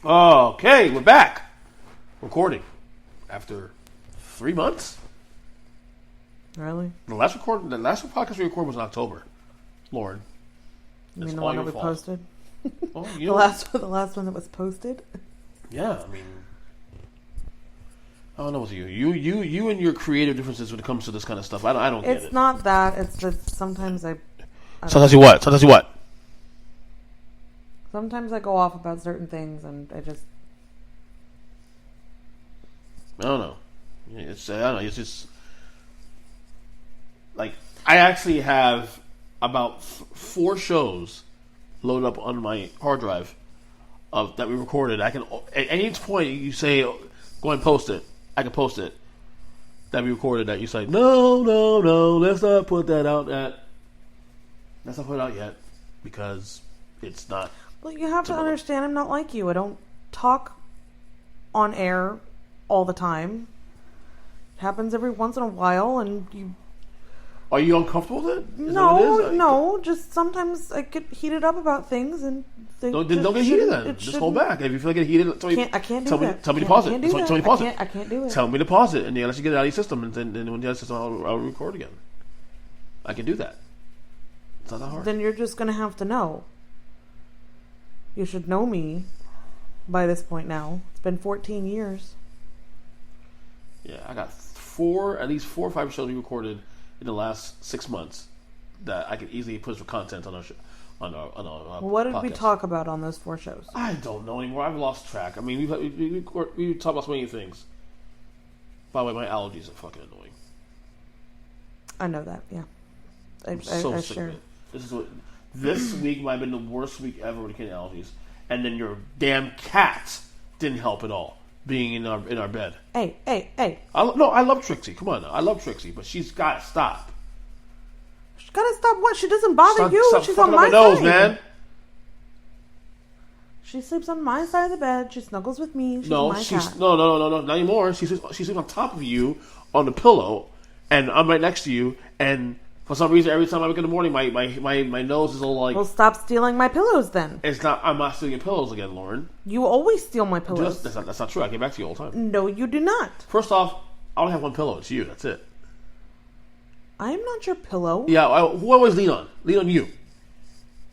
Okay, we're back. Recording. After 3 months? Really? The last podcast we recorded was in October. Lauren. You mean the one that we posted? Well, the last one that was posted? Yeah, I mean, I don't know with you. You and your creative differences when it comes to this kind of stuff. I don't get it. It's not that. It's that sometimes Sometimes you what? Sometimes you what? Sometimes I go off about certain things, and I don't know. I don't know. It's just like I actually have about 4 shows loaded up on my hard drive that we recorded. I can at any point you say go and post it. I can post it that we recorded that you say no, let's not put that out yet. Let's not put it out yet because it's not. Well, you have to understand I'm not like you. I don't talk on air all the time. It happens every once in a while, and you... Are you uncomfortable with it? No. Just sometimes I get heated up about things, and don't get heated then. Just hold back. If you feel like getting heated, I can't do that. Tell me to pause it. Tell me to pause it. I can't do it. Tell me to pause it, and then let you get it out of your system, and then when you get it out of your system, I'll record again. I can do that. It's not that hard. Then you're just going to have to know. You should know me by this point now. It's been 14 years. Yeah, I got at least 4 or 5 shows we recorded in the last 6 months that I could easily put for content on our show. What did podcast. we talk about on those 4 shows? I don't know anymore. I've lost track. I mean, we talked about so many things. By the way, my allergies are fucking annoying. I know that. Yeah, I'm so sick of it. This week might have been the worst week ever when it came to allergies, and then your damn cat didn't help at all. Being in our bed. Hey. I love Trixie. Come on now. I love Trixie, but she's got to stop. She's got to stop what? She doesn't bother you. Stop She's on my nose, side. Man. She sleeps on my side of the bed. She snuggles with me. She's my cat. No, not anymore. She sleeps on top of you on the pillow, and I'm right next to you, and for some reason, every time I wake in the morning, my nose is all like... Well, stop stealing my pillows then. I'm not stealing your pillows again, Lauren. You always steal my pillows. That's not true. I get back to you all the time. No, you do not. First off, I only have one pillow. It's you. That's it. I'm not your pillow. Yeah, who I always lean on? Lean on you.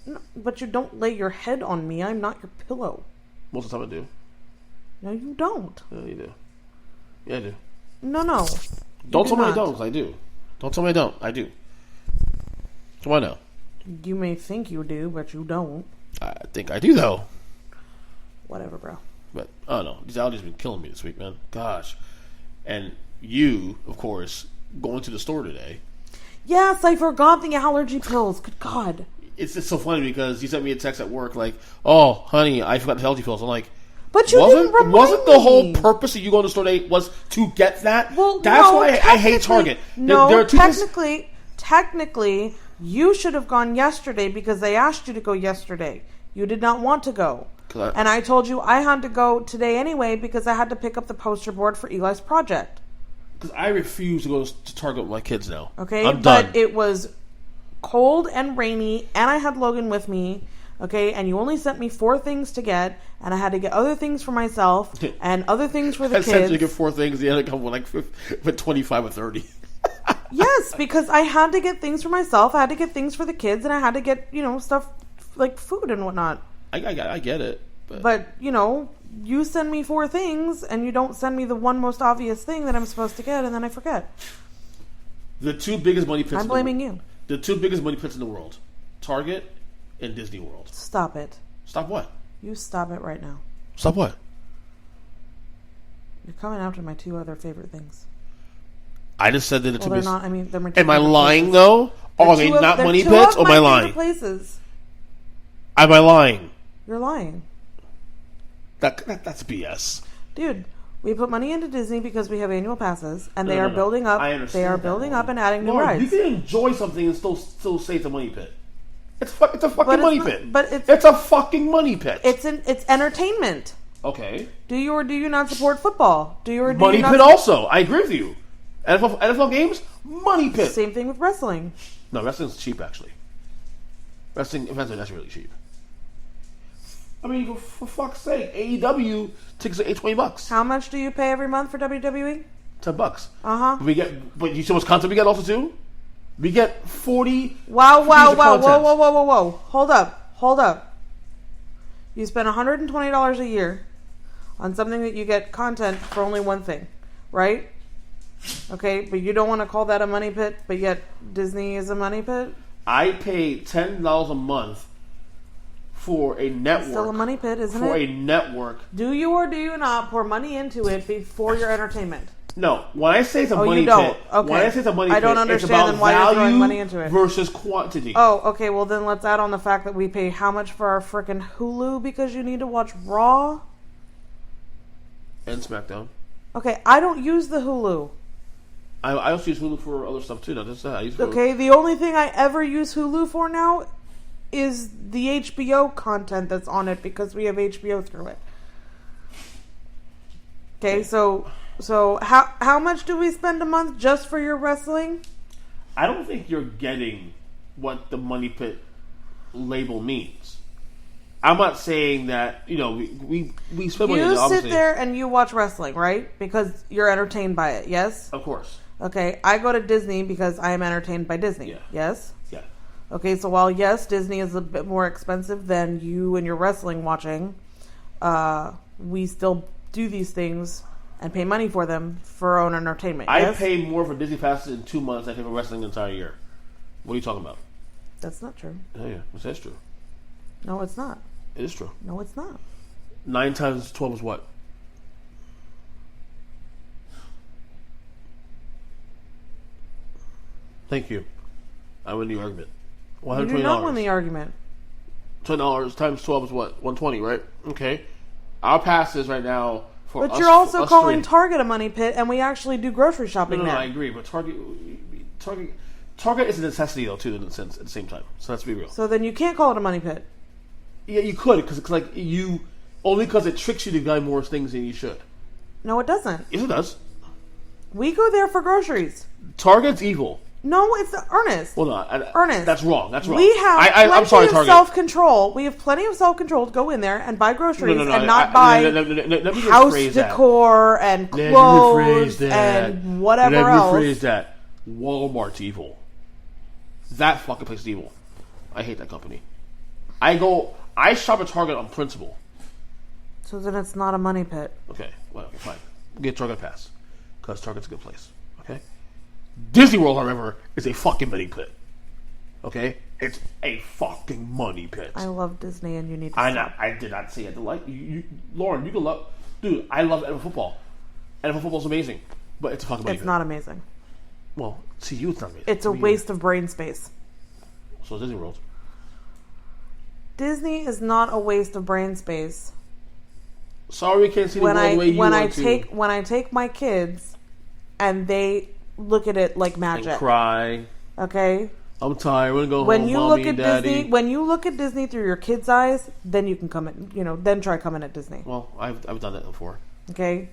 No, but you don't lay your head on me. I'm not your pillow. Most of the time I do. No, you don't. Yeah, you do. Yeah, I do. No. Don't tell me I don't, because I do. Don't tell me I don't. I do. Come on now. You may think you do, but you don't. I think I do, though. Whatever, bro. But, I don't know. These allergies have been killing me this week, man. Gosh. And you, of course, going to the store today. Yes, I forgot the allergy pills. Good God. It's just so funny because you sent me a text at work like, oh, honey, I forgot the allergy pills. I'm like, but you didn't remind wasn't the me. whole purpose of you going to the store today was to get that? Well, that's why I hate Target. No, there are two technically, you should have gone yesterday because they asked you to go yesterday. You did not want to go. And I told you I had to go today anyway because I had to pick up the poster board for Eli's project. Because I refuse to go to Target with my kids now. Okay, I'm done. But it was cold and rainy, and I had Logan with me. Okay, and you only sent me 4 things to get, and I had to get other things for myself and other things for the kids. I sent you to get 4 things. You had to come with 25 or 30. Yes, because I had to get things for myself. I had to get things for the kids, and I had to get stuff like food and whatnot. I get it, but you send me 4 things, and you don't send me the one most obvious thing that I'm supposed to get, and then I forget. The 2 biggest money pits. I'm blaming you. The 2 biggest money pits in the world: Target and Disney World. Stop it. Stop what? You stop it right now. Stop what? You're coming after my 2 other favorite things. I just said that it's they're not. I mean, they're my 2 am I lying places. though? Are they not money pits, or am I lying? Places. Am I lying? You're lying. That's BS, dude. We put money into Disney because we have annual passes, and they are building up. They are building up and adding new rides. You can enjoy something and still say it's a money pit. It's a fucking money pit. But it's a fucking money pit. It's entertainment. Okay. Do you or do you not support football? Do you or do money you not pit also? I agree with you. NFL games, money pit. Same thing with wrestling. No, wrestling's cheap actually. Wrestling events that's really cheap. I mean, for fuck's sake, AEW tickets are $20. How much do you pay every month for WWE? $10. But you see what's content we get also too? We get 40. Wow! Whoa! Hold up! You spend $120 a year on something that you get content for only one thing, right? Okay, but you don't want to call that a money pit, but yet Disney is a money pit? I pay $10 a month for a network. It's still a money pit, isn't it? For a network. Do you or do you not pour money into it for your entertainment? No. When I say it's a money you don't. pit, Okay. when I say it's a money I don't pit, understand it's about then why you're throwing money value into it. versus quantity. Oh, okay, well then let's add on the fact that we pay how much for our frickin' Hulu because you need to watch Raw? And SmackDown. Okay, I don't use the Hulu. I also use Hulu for other stuff too. Not just that. I use Okay, the only thing I ever use Hulu for now is the HBO content that's on it because we have HBO through it. Okay, so how much do we spend a month just for your wrestling? I don't think you're getting what the money pit label means. I'm not saying that, we spend money. You obviously. sit there and you watch wrestling, right? Because you're entertained by it, yes? Of course. Okay, I go to Disney because I am entertained by Disney, yes? Yeah. Okay, so while, yes, Disney is a bit more expensive than you and your wrestling watching, we still do these things and pay money for them for our own entertainment, yes? I pay more for Disney passes in 2 months than I pay for wrestling the entire year. What are you talking about? That's not true. Oh, yeah. That's true. No, it's not. It is true. No, it's not. 9 times 12 is what? Thank you. I win the argument. $120. You do not win the argument. $10 times 12 is what? $120, right? Okay. Our passes right now for But us, you're also calling three. Target a money pit, and we actually do grocery shopping No, there. I agree, but Target is a necessity though too, in a sense, at the same time. So let's be real. So then you can't call it a money pit. Yeah, you could because only because it tricks you to buy more things than you should. No, it doesn't. Yes, it does. We go there for groceries. Target's evil. No, it's Earnest. Well, no, Earnest. That's wrong. That's wrong. We have I'm sorry, of Target. self-control. We have plenty of self-control to go in there and buy groceries and not buy house decor and clothes and whatever else. Let me rephrase that. Walmart's evil. That fucking place is evil. I hate that company. I shop at Target on principle. So then it's not a money pit. Okay, well, fine. Get Target pass. Because Target's a good place. Okay? Disney World, however, is a fucking money pit. Okay? It's a fucking money pit. I love Disney and you need to stop. I did not say it. Lauren, you can love... Dude, I love NFL football. NFL football is amazing. But it's a fucking money pit. It's not amazing. Well, to you it's not amazing. It's a waste of brain space. So is Disney World. Disney is not a waste of brain space. Sorry we can't see the world the way you want to. When I take my kids and they look at it like magic. And cry. Okay? I'm tired. I want to go when home, you Mommy look at Daddy. Disney, when you look at Disney through your kids' eyes, then you can come in, then try coming at Disney. Well, I've done that before. Okay?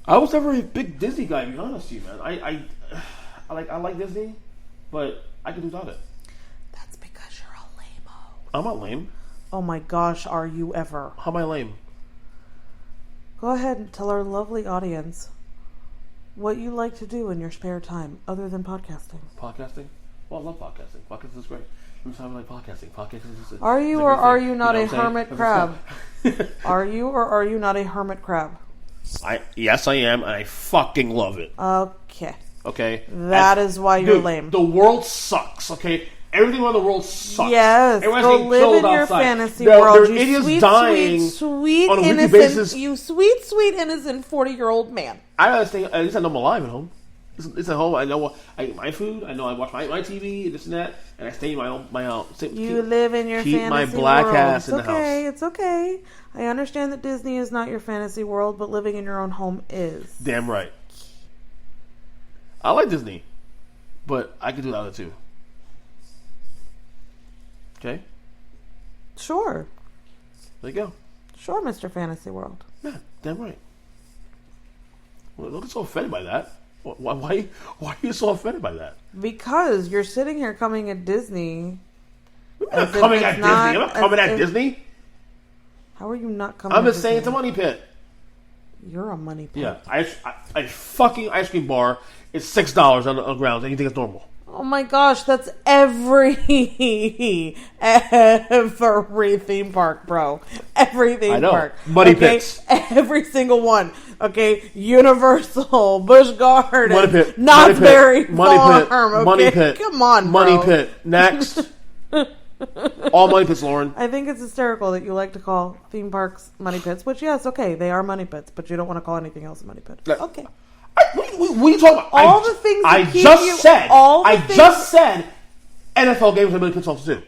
I was never a big Disney guy, to be honest with you, man. I like Disney, but I can do without it. That's because you're a lame-o. I'm not lame. Oh my gosh, are you ever? How am I lame? Go ahead and tell our lovely audience what you like to do in your spare time other than podcasting. Podcasting? Well, I love podcasting. Podcasting is great. Sometimes I like podcasting. Podcasting is Are you or are you not a hermit crab? Are you or are you not a hermit crab? Yes, I am, and I fucking love it. Okay. Okay? That is why you're lame. The world sucks, okay? Everything around the world sucks. Yes, go live in your fantasy world. You sweet, on a weekly basis. You sweet, innocent 40-year-old man. I understand. At least I know I'm alive at home. It's at home. I know I eat my food. I know I watch my TV, this and that, and I stay in my own. You live in your fantasy world. Keep my black ass in the house. It's okay. I understand that Disney is not your fantasy world, but living in your own home is. Damn right. I like Disney, but I could do the other two. Okay? Sure. There you go. Sure, Mr. Fantasy World. Yeah, damn right. Well, don't get so offended by that. Why are you so offended by that? Because you're sitting here coming at Disney. I'm not coming at Disney. How are you not coming? I'm just saying it's a money pit. You're a money pit. Yeah, a fucking ice cream bar is $6 on the grounds, and you think it's normal? Oh my gosh, that's every theme park, bro. Every theme park. Money pits. Every single one. Okay, Universal, Busch Gardens, money pit. Knott's Berry Farm. Money pit. Come on, money bro. pit. Next. All money pits, Lauren. I think it's hysterical that you like to call theme parks money pits, which, yes, okay, they are money pits, but you don't want to call anything else a money pit. Okay. What are you talking about? All the things that I keep just you... said. I just said NFL games are money pits also too.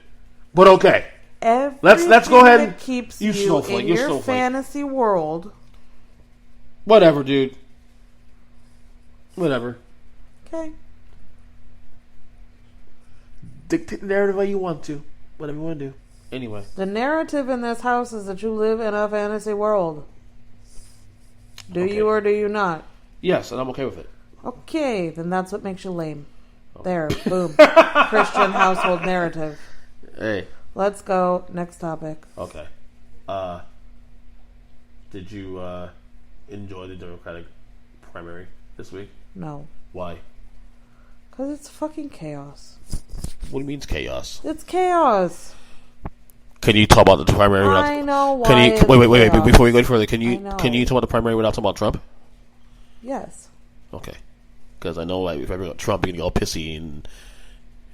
But okay. Let's go ahead and... that keeps you in your fantasy world... Whatever, dude. Whatever. Okay. Dictate the narrative way you want to. Whatever you want to do. Anyway. The narrative in this house is that you live in a fantasy world. Do you or do you not? Yes, and I'm okay with it. Okay, then that's what makes you lame. Oh. There, boom. Christian household narrative. Hey. Let's go. Next topic. Okay. Did you enjoy the Democratic primary this week? No. Why? Because it's fucking chaos. What do you mean it's chaos? It's chaos. Can you talk about the primary without... I know why. Can you wait, before we go any further, can you talk about the primary without talking about Trump? Yes. Okay. Because I know if I bring up Trump, you're going to get all pissy and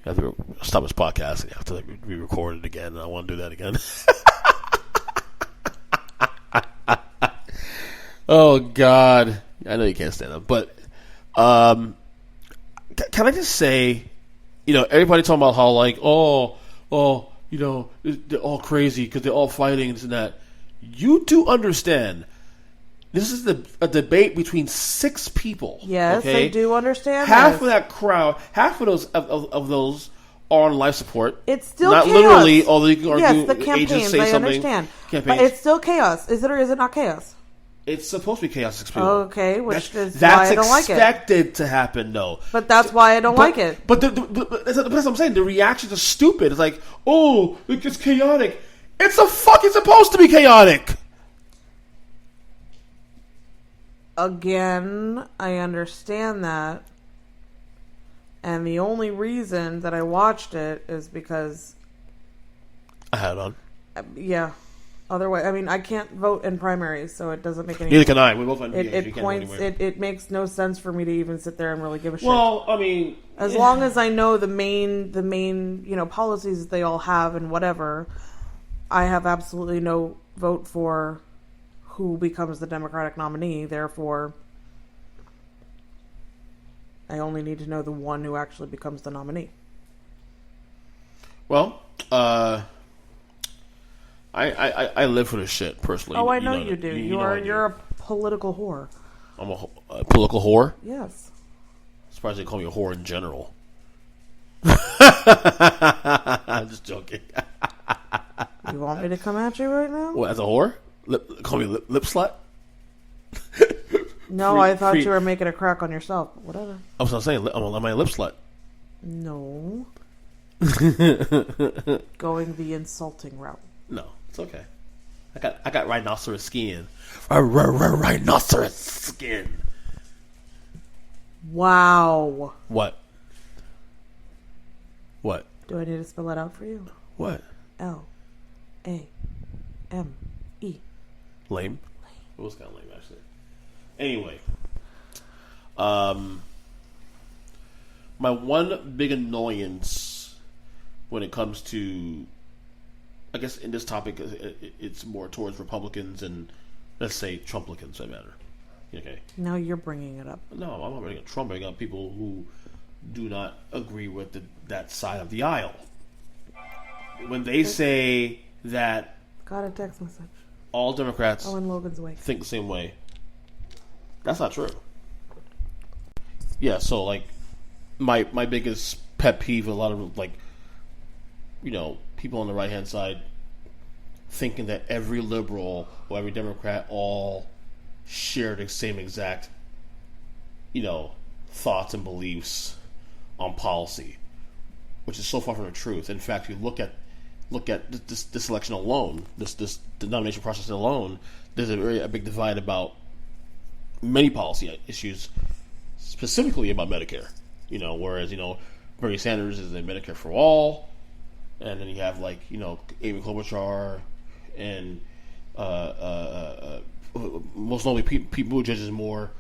you have to stop this podcast and you have to re-record it again, and I want to do that again. Oh, God. I know you can't stand him. But can I just say, everybody talking about how, like, they're all crazy because they're all fighting and this and that. You do understand. This is a debate between 6 people. Yes, okay? I do understand. Half of that crowd, half of those are on life support. It's still not chaos. literally, although you can argue. Yes, the campaigns. I understand, but it's still chaos. Is it or is it not chaos? It's supposed to be chaos experience. Okay, which is why I don't like it. That's expected to happen, though. But that's why I don't like it. But that's what I'm saying. The reactions are stupid. It's like, oh, it's chaotic. It's supposed to be chaotic. Again, I understand that. And the only reason that I watched it is because... I had it on. Yeah. Otherwise, I mean, I can't vote in primaries, so it doesn't make any sense. Neither can I. We both it makes no sense for me to even sit there and really give a shit. Well, I mean... As long as I know the main, policies that they all have and whatever, I have absolutely no vote for who becomes the Democratic nominee. Therefore, I only need to know the one who actually becomes the nominee. Well, I live for this shit personally. Oh, I know you do. You're a political whore. I'm a political whore? Yes. Surprised they call me a whore in general. I'm just joking. You want me to come at you right now? What, as a whore? Call me lip slut? No, I thought you were making a crack on yourself. Whatever. I was not saying, am I a lip slut? No. Going the insulting route. No, it's okay. I got rhinoceros skin. Rhinoceros skin. Wow. What? Do I need to spell it out for you? What? L-A-M-E. Lame? It was kind of lame, actually. Anyway. My one big annoyance when it comes to, I guess in this topic, it's more towards Republicans and, let's say, Trumplicans, that matter. Okay. Now you're bringing it up. No, I'm not bringing up Trump. I'm bringing up people who do not agree with that side of the aisle. When they say that... Got a text message. All Democrats in Logan's way. think the same way. That's not true. Yeah, so, like, my biggest pet peeve, a lot of, like, people on the right-hand side thinking that every liberal or every Democrat all share the same exact, thoughts and beliefs on policy, which is so far from the truth. In fact, you look at look at this election alone, the nomination process alone, there's a big divide about many policy issues, specifically about Medicare. Whereas Bernie Sanders is a Medicare for all, and then you have Amy Klobuchar and most notably Pete Buttigieg is more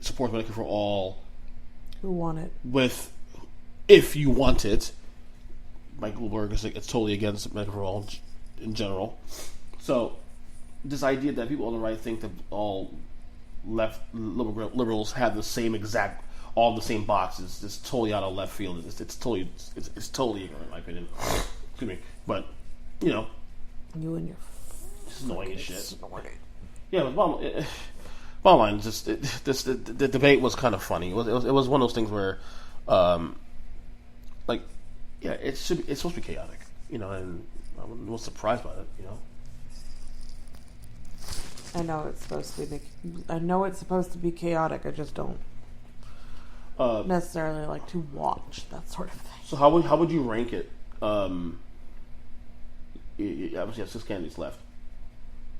supports Medicare for all. Who want it? With if you want it. Mike Bloomberg is totally against Medicare for all in general. So this idea that people on the right think that all left liberals have the same exact, all the same boxes, is totally out of left field. It's totally ignorant, in my opinion. Excuse me, but you and your just annoying as shit. Yeah, but bottom line, just the debate was kind of funny. It was one of those things where, yeah, it's supposed to be chaotic, and I was surprised by it, I know it's supposed to be chaotic. I just don't necessarily like to watch that sort of thing. So how would you rank it? You obviously have 6 candidates left.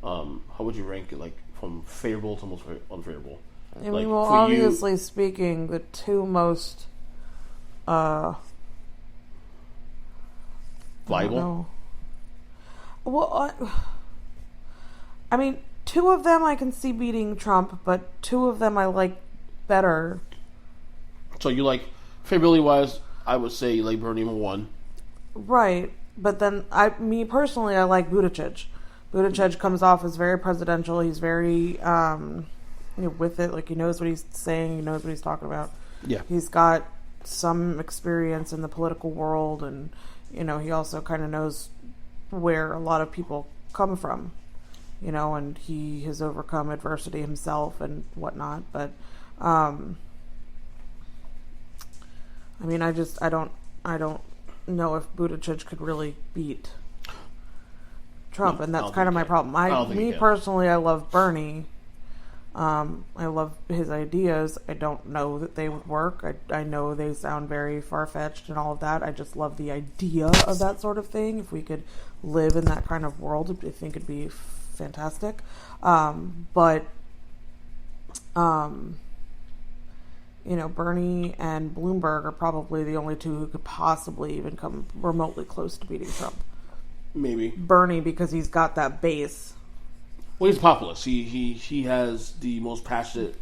How would you rank it, from favorable to most unfavorable? I mean, well, obviously speaking, the two most viable. Well, I mean, 2 of them I can see beating Trump, but 2 of them I like better. So you like, favorability wise, I would say you like Bernie number 1. Right, but then me personally, I like Buttigieg. Buttigieg comes off as very presidential. He's very with it, he knows what he's saying, he knows what he's talking about. Yeah, he's got some experience in the political world, and he also kind of knows where a lot of people come from, and he has overcome adversity himself and whatnot. But I mean, I don't know if Buttigieg could really beat Trump, and that's kind of my problem. Personally, I love Bernie. I love his ideas. I don't know that they would work. I know they sound very far-fetched and all of that. I just love the idea of that sort of thing. If we could live in that kind of world, I think it'd be fantastic. But Bernie and Bloomberg are probably the only 2 who could possibly even come remotely close to beating Trump. Maybe Bernie, because he's got that base. Well, he's a populist. He has the most passionate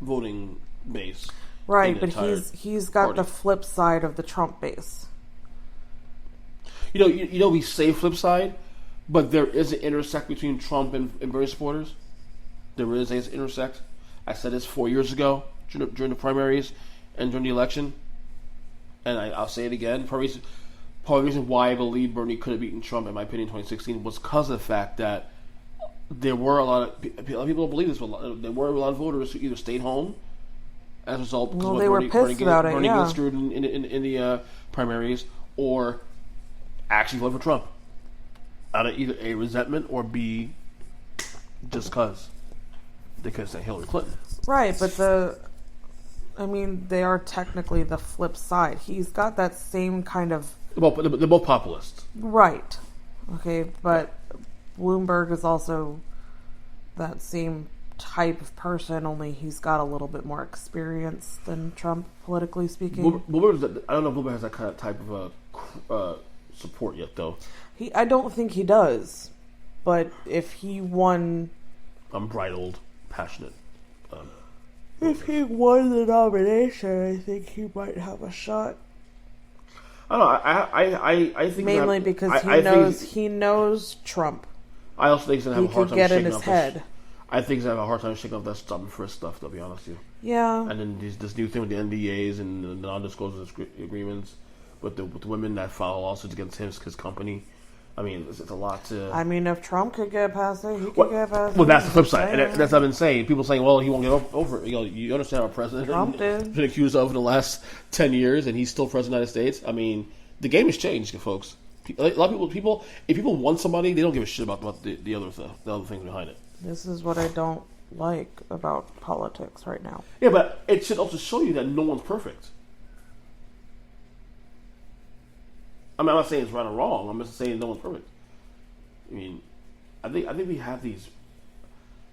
voting base. Right, but he's got party. The flip side of the Trump base. We say flip side, but there is an intersect between Trump and Bernie supporters. There is an intersect. I said this 4 years ago during the primaries and during the election, and I'll say it again. Part of the reason why I believe Bernie could have beaten Trump, in my opinion, in 2016 was because of the fact that there were a lot of people don't believe this, but there were a lot of voters who either stayed home as a result because they were pissed about it. Bernie getting screwed in the primaries, or actually voted for Trump out of either A, resentment, or B, just because they could say Hillary Clinton. Right, but they are technically the flip side. He's got that same kind of. They're both populists. Right. Okay, but Bloomberg is also that same type of person, only he's got a little bit more experience than Trump, politically speaking. I don't know if Bloomberg has that kind of type of support yet, though. I don't think he does. But if he won... Unbridled, passionate. If he won the nomination, I think he might have a shot. I don't know. I think mainly because he knows Trump. I also think he's gonna have a hard time shaking off head. I think he's gonna have a hard time shaking off that stop and frisk stuff. To be honest with you. Yeah. And then this new thing with the NDAs and the non-disclosure agreements with the women that file lawsuits against his company. I mean, it's a lot to... I mean, if Trump could get past it, he could get past it. Well, that's the flip side. And that's what I've been saying. People saying, well, he won't get over it. You understand our president Trump has been accused of in the last 10 years, and he's still president of the United States. I mean, the game has changed, folks. A lot of people, if people want somebody, they don't give a shit about the other things behind it. This is what I don't like about politics right now. Yeah, but it should also show you that no one's perfect. I mean, I'm not saying it's right or wrong. I'm just saying no one's perfect. I mean, I think we have these.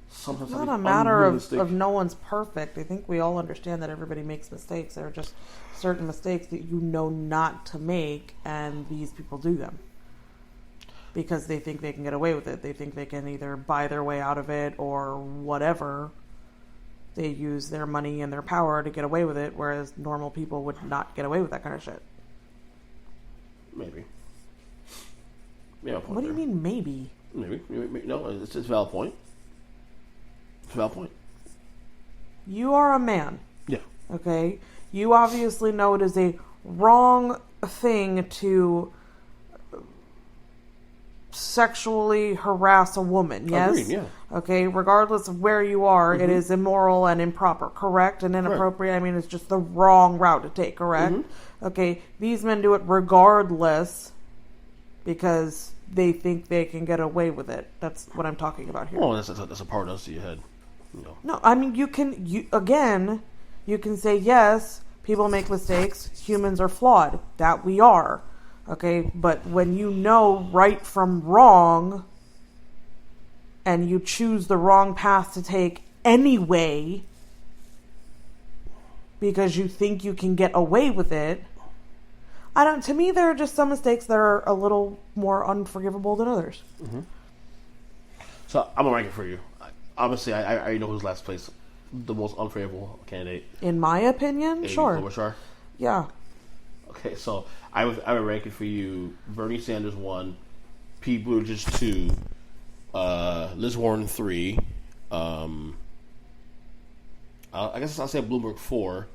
Sometimes it's not a matter of no one's perfect. I think we all understand that everybody makes mistakes. There are just certain mistakes that you know not to make, and these people do them because they think they can get away with it. They think they can either buy their way out of it or whatever. They use their money and their power to get away with it, whereas normal people would not get away with that kind of shit. Maybe. Yeah. What do you mean, maybe? Maybe. No, it's a valid point. It's a valid point. You are a man. Yeah. Okay? You obviously know it is a wrong thing to sexually harass a woman, yes? Agreed, yeah. Okay, regardless of where you are, it is immoral and improper, correct? And inappropriate, correct. I mean, it's just the wrong route to take, correct? Okay, these men do it regardless because they think they can get away with it. That's what I'm talking about here. Well, that's a part of your head. You know. No, I mean, you can say, yes, people make mistakes, humans are flawed. That we are. Okay, but when you know right from wrong and you choose the wrong path to take anyway because you think you can get away with it, to me, there are just some mistakes that are a little more unforgivable than others. Mm-hmm. So I'm gonna rank it for you. Obviously, I already know who's last place, the most unfavorable candidate. In my opinion, sure. Klobuchar. Yeah. Okay, so I would rank it for you. Bernie Sanders 1, Pete Buttigieg 2, Liz Warren 3. I guess I'll say Bloomberg 4,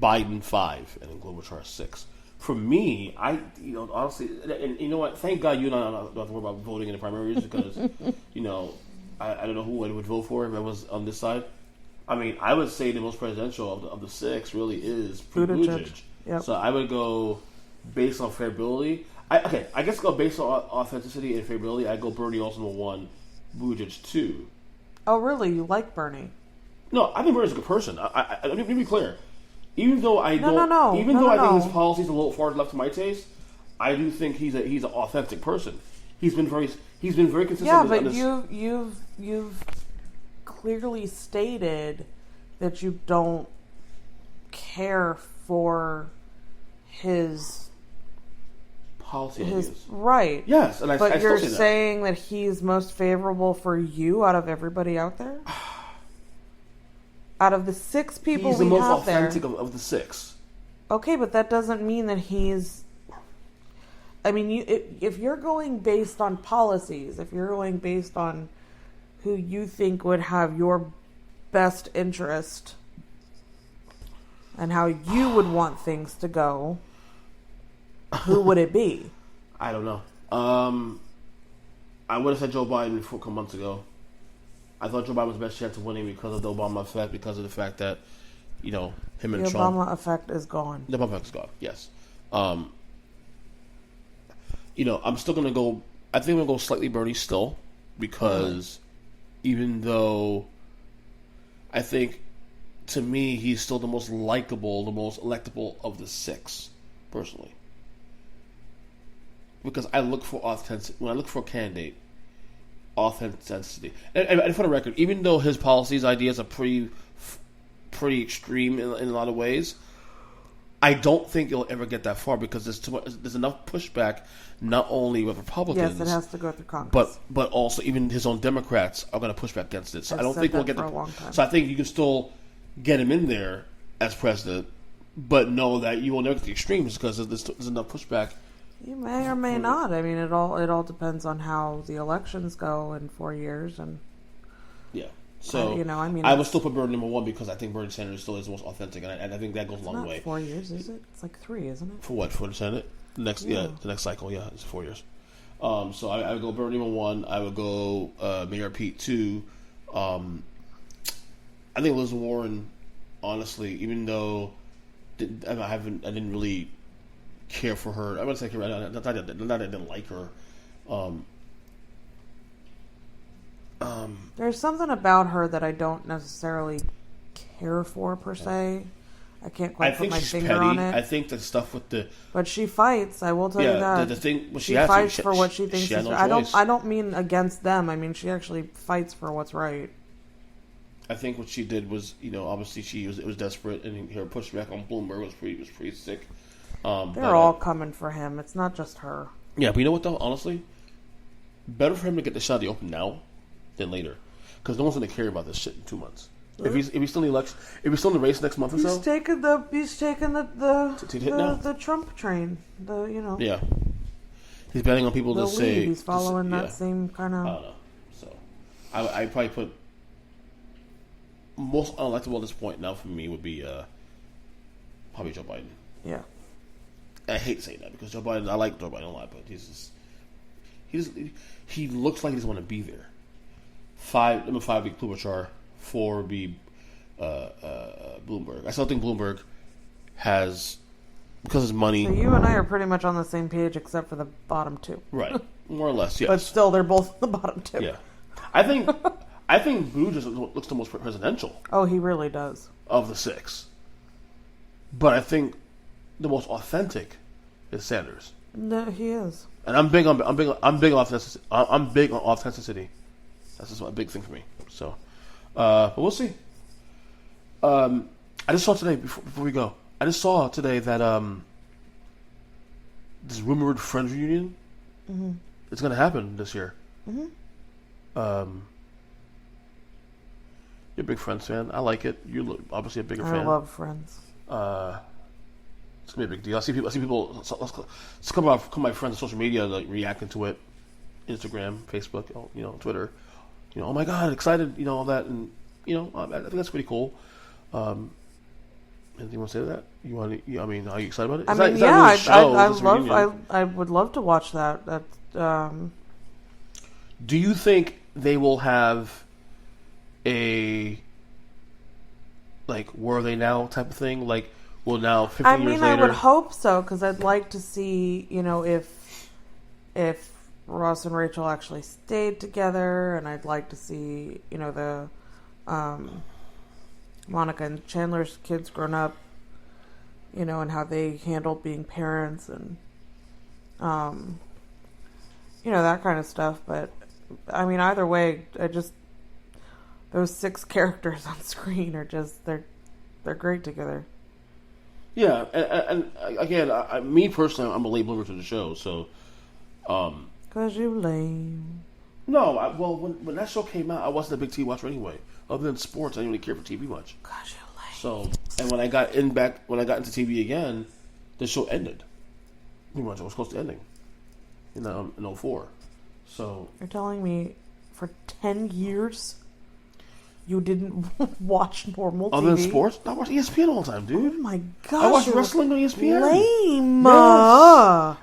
Biden 5, and then Klobuchar 6. For me, honestly, and you know what? Thank God you and I don't have to worry about voting in the primaries because, I don't know who I would vote for if I was on this side. I mean, I would say the most presidential of the 6 really is Pete Buttigieg. Yep. So I would go based on favorability. I guess go based on authenticity and favorability. I go Bernie Olson 1, Buttigieg 2. Oh, really? You like Bernie? No, I think Bernie's a good person. Let me be clear. Even though I think his policies are a little far left to my taste, I do think he's an authentic person. He's been very consistent. Yeah, but you've clearly stated that you don't care for his policy ideas. Right. Yes, and but I you're still say saying that he's most favorable for you out of everybody out there. Out of the 6 people he's we the most have there, authentic of the 6. Okay, but that doesn't mean that he's. I mean, if you're going based on policies, if you're going based on who you think would have your best interest and how you would want things to go, who would it be? I don't know. I would have said Joe Biden a couple months ago. I thought Joe Biden was the best chance of winning because of the Obama effect, because of the fact that, him and the Trump... The Obama effect is gone. The Obama effect is gone, yes. I'm still going to go... I think I'm going to go slightly Bernie still, because even though I think, to me, he's still the most likable, the most electable of the 6, personally. Because I look for authenticity. When I look for a candidate, authenticity. And for the record, even though his policies, ideas are pretty extreme in a lot of ways, I don't think you'll ever get that far because there's enough pushback, not only with Republicans. Yes, it has to go through Congress. But also even his own Democrats are going to push back against it. So I've I don't think we'll get for a long time. So I think you can still get him in there as president, but know that you will never get the extremes because there's enough pushback. You may or may not. I mean, it all depends on how the elections go in 4 years, and yeah. So I would still put Bernie number 1 because I think Bernie Sanders still is the most authentic, and I think that goes a long way. 4 years, is it? It's like 3, isn't it? For what? For the Senate? The next cycle. Yeah, it's 4 years. So I would go Bernie number 1. I would go Mayor Pete 2. I think Liz Warren, honestly, even though I didn't really care for her. I wouldn't say care. Not that I didn't like her. There's something about her that I don't necessarily care for per se. I can't quite put my she's finger petty. on it. I think the stuff with the... But she fights, I will tell you that. The thing... Well, she fights for what she thinks is right. I don't mean against them. I mean, she actually fights for what's right. I think what she did was, obviously it was desperate, and her pushback on Bloomberg was pretty sick. They're all coming for him. It's not just her. Yeah, but you know what, though? Honestly, better for him to get the shot of the open now than later. Because no one's going to care about this shit in 2 months. If he's still in the election, if he's still in the race next month or so, he's taking the Trump train. Yeah, he's betting on people to say he's following that same kind of. I don't know. So, I probably put most unelectable at this point now for me would be probably Joe Biden. Yeah, I hate saying that because Joe Biden. I like Joe Biden a lot, but he looks like he doesn't want to be there. 5 week Klobuchar. 4 would be Bloomberg. I still think Bloomberg has, because his money... So you and I are pretty much on the same page except for the bottom 2. Right. More or less, yes. But still, they're both the bottom 2. Yeah. I think Buttigieg looks the most presidential. Oh, he really does. Of the 6. But I think the most authentic is Sanders. No, he is. And I'm big on authenticity. I'm big on authenticity. That's just a big thing for me. So... but we'll see. I just saw today, before we go, I just saw today that this rumored Friends reunion is going to happen this year. Mm-hmm. You're a big Friends fan. I like it. You're obviously a bigger fan. I love Friends. It's going to be a big deal. I see people some of my friends on social media like reacting to it. Instagram, Facebook, Twitter. Oh my God, excited, all that, and I think that's pretty cool. Anything you want to say to that? Are you excited about it? I would love to watch that. Do you think they will have a where are they now type of thing? Like, well, now 15 years later. I would hope so because I'd like to see, if Ross and Rachel actually stayed together, and I'd like to see, the Monica and Chandler's kids grown up, and how they handled being parents and, that kind of stuff. But, either way, those 6 characters on screen are just, they're great together. Yeah, and again, me personally, I'm a late bloomer to the show, so, Cause you lame. No, when that show came out, I wasn't a big TV watcher anyway. Other than sports, I didn't really care for TV much. Cause you lame. So, and when I got into TV again, the show ended. Pretty much, it was close to ending. In 2004. So you're telling me, for 10 years, you didn't watch normal TV? Other than sports, I watched ESPN all the time, dude. Oh my gosh, I watched wrestling on ESPN. Lame. Yes.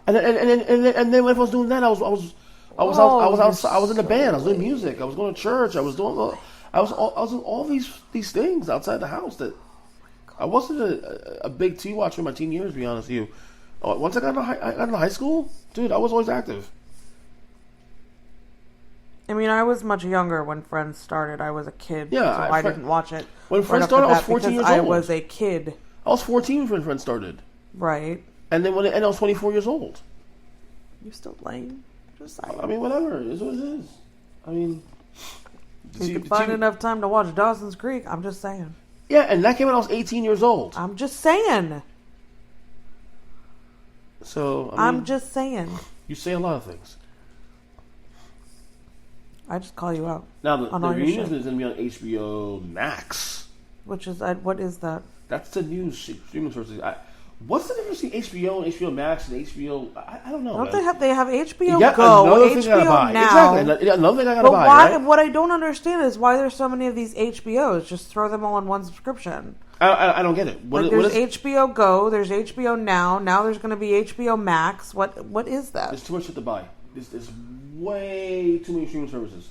And then when I was doing that, I was in the band. I was doing music. I was going to church. I was doing in all these things outside the house. That I wasn't a big TV watcher in my teen years. To be honest with you, once I got into high school, dude, I was always active. I was much younger when Friends started. I was a kid, so I didn't watch it. When Friends started, I was 14 years old. I was a kid. I was 14 when Friends started. Right. And then when it ended, I was 24 years old. You're still lame. Just saying. Whatever. It is what it is. You could find enough time to watch Dawson's Creek. I'm just saying. Yeah, and that came when I was 18 years old. I'm just saying. So, I'm just saying. You say a lot of things. I just call you out. Now, the reunion is going to be on HBO Max. What is that? That's the new streaming service. What's the difference between HBO and HBO Max and HBO? I don't know. They have HBO Go, HBO Now. Exactly. Another thing I got to buy. Why? Right? What I don't understand is why there's so many of these HBOs. Just throw them all in one subscription. I don't get it. There's HBO Go. There's HBO Now. Now there's going to be HBO Max. What is that? There's too much shit to buy. There's way too many streaming services.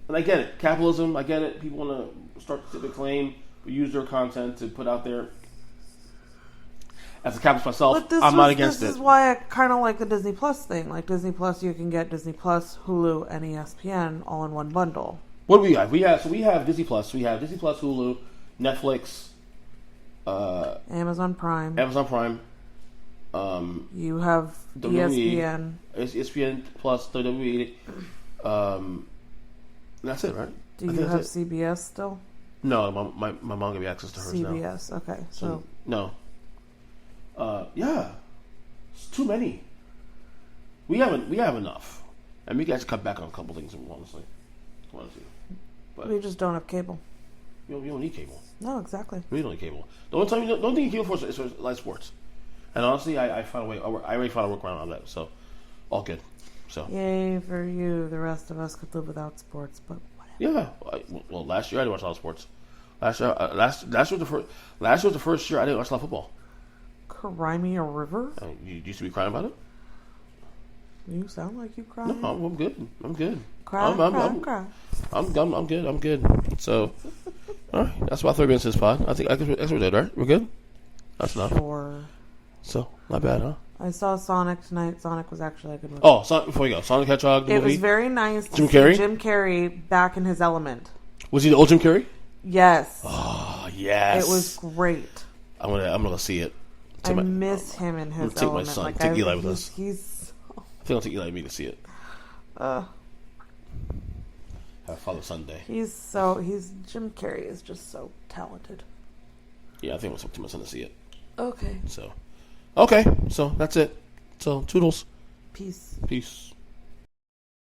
And I get it. Capitalism, I get it. People want to start to claim, use their content to put out there. As a capitalist myself, I'm not against it. This is why I kind of like the Disney Plus thing. Like Disney Plus, you can get Disney Plus, Hulu, and ESPN all in one bundle. What do we have? We have Disney Plus. We have Disney Plus, Hulu, Netflix, Amazon Prime. You have WWE, ESPN Plus, WWE. That's it, right? Do you have CBS still? No, my mom gave me access to hers now. CBS, okay. So no. Yeah, it's too many. We have enough, and we guys cut back on a couple things. Honestly, but we just don't have cable. You don't need cable. No, exactly. We don't need cable. The only time you don't need cable for is live sports. And honestly, I found a way. I already found a workaround on that. So, all good. So. Yay for you. The rest of us could live without sports, but whatever. Yeah. Well, last year I didn't watch a lot of sports. Last year was the first year I didn't watch a lot of football. Cry me a river? You used to be crying about it. You sound like you cry. No, I'm good. Cry. I'm good. So, all right. That's about 30 minutes of this pod. I guess we're good, right? We're good. That's enough. Sure. So, not bad, huh? I saw Sonic tonight. Sonic was actually a good movie. Oh, before you go, Sonic the Hedgehog, the movie. It was very nice to Jim see Carrey? Jim Carrey back in his element. Was he the old Jim Carrey? Yes. Oh, yes. It was great. I'm gonna see it. I miss him in his take element. my son. Take Eli with us. He's. I think I'll take Eli and me to see it. Have Father-son day. Jim Carrey is just so talented. Yeah, I think I'll take my son to see it. Okay. So that's it. So, toodles. Peace. Peace.